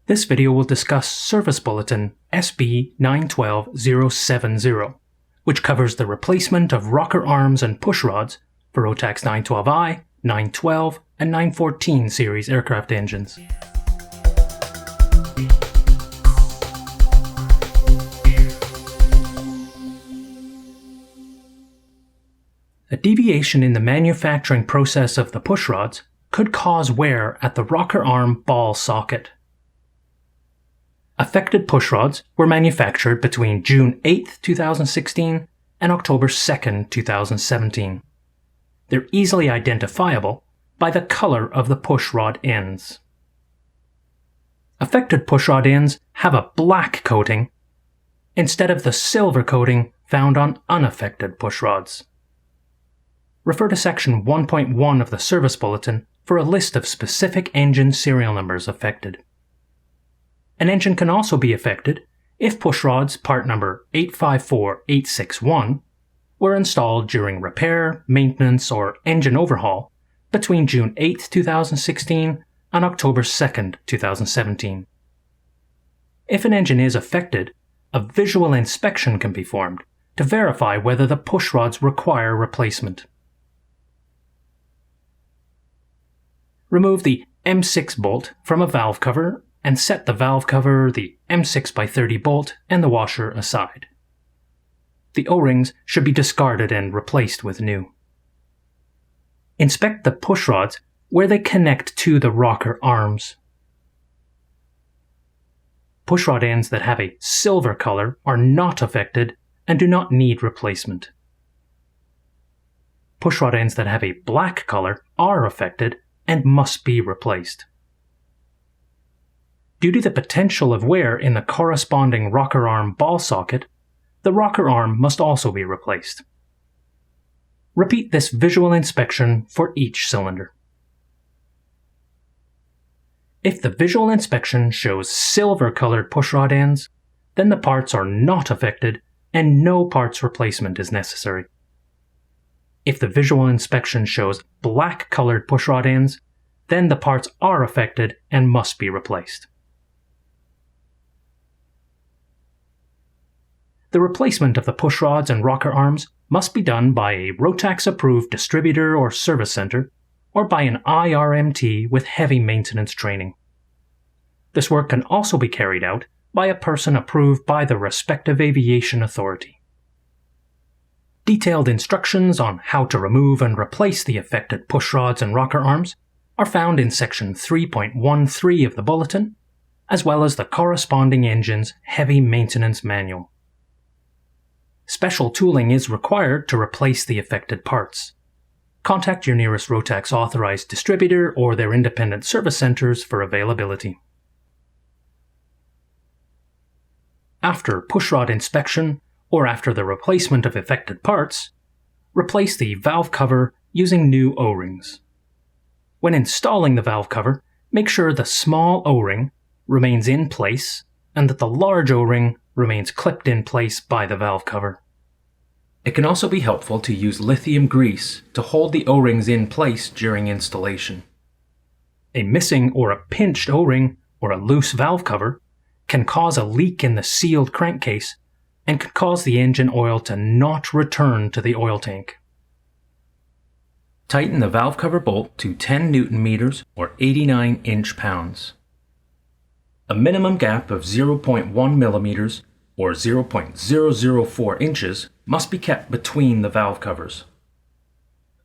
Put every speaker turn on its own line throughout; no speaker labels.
This video will discuss Service Bulletin SB 912070, which covers the replacement of rocker arms and push rods for ROTAX 912i, 912, and 914 series aircraft engines. A deviation in the manufacturing process of the push rods could cause wear at the rocker arm ball socket. Affected push rods were manufactured between June 8, 2016 and October 2, 2017. They're easily identifiable by the color of the push rod ends. Affected push rod ends have a black coating instead of the silver coating found on unaffected push rods. Refer to section 1.1 of the Service Bulletin for a list of specific engine serial numbers affected. An engine can also be affected if push rods part number 854861 were installed during repair, maintenance, or engine overhaul between June 8, 2016 and October 2, 2017. If an engine is affected, a visual inspection can be performed to verify whether the push rods require replacement. Remove the M6 bolt from a valve cover and set the valve cover, the M6x30 bolt, and the washer aside. The O-rings should be discarded and replaced with new. Inspect the push rods where they connect to the rocker arms. Push rod ends that have a silver color are not affected and do not need replacement. Push rod ends that have a black color are affected and must be replaced. Due to the potential of wear in the corresponding rocker arm ball socket, the rocker arm must also be replaced. Repeat this visual inspection for each cylinder. If the visual inspection shows silver-colored pushrod ends, then the parts are not affected and no parts replacement is necessary. If the visual inspection shows black-colored pushrod ends, then the parts are affected and must be replaced. The replacement of the push rods and rocker arms must be done by a Rotax-approved distributor or service center, or by an IRMT with heavy maintenance training. This work can also be carried out by a person approved by the respective aviation authority. Detailed instructions on how to remove and replace the affected push rods and rocker arms are found in section 3.13 of the Bulletin, as well as the corresponding engine's heavy maintenance manual. Special tooling is required to replace the affected parts. Contact your nearest Rotax authorized distributor or their independent service centers for availability. After pushrod inspection, or after the replacement of affected parts, replace the valve cover using new O-rings. When installing the valve cover, make sure the small O-ring remains in place and that the large O-ring remains clipped in place by the valve cover. It can also be helpful to use lithium grease to hold the O-rings in place during installation. A missing or a pinched O-ring or a loose valve cover can cause a leak in the sealed crankcase and can cause the engine oil to not return to the oil tank. Tighten the valve cover bolt to 10 Newton meters or 89 inch-pounds. A minimum gap of 0.1 millimeters or 0.004 inches must be kept between the valve covers.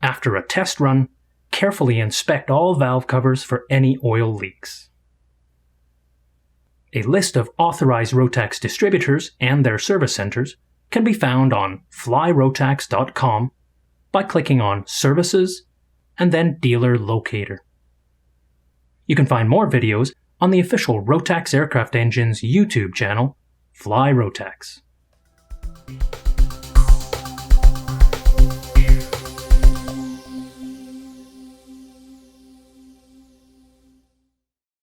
After a test run, carefully inspect all valve covers for any oil leaks. A list of authorized Rotax distributors and their service centers can be found on flyrotax.com by clicking on Services and then Dealer Locator. You can find more videos on the official Rotax Aircraft Engine's YouTube channel, Fly Rotax.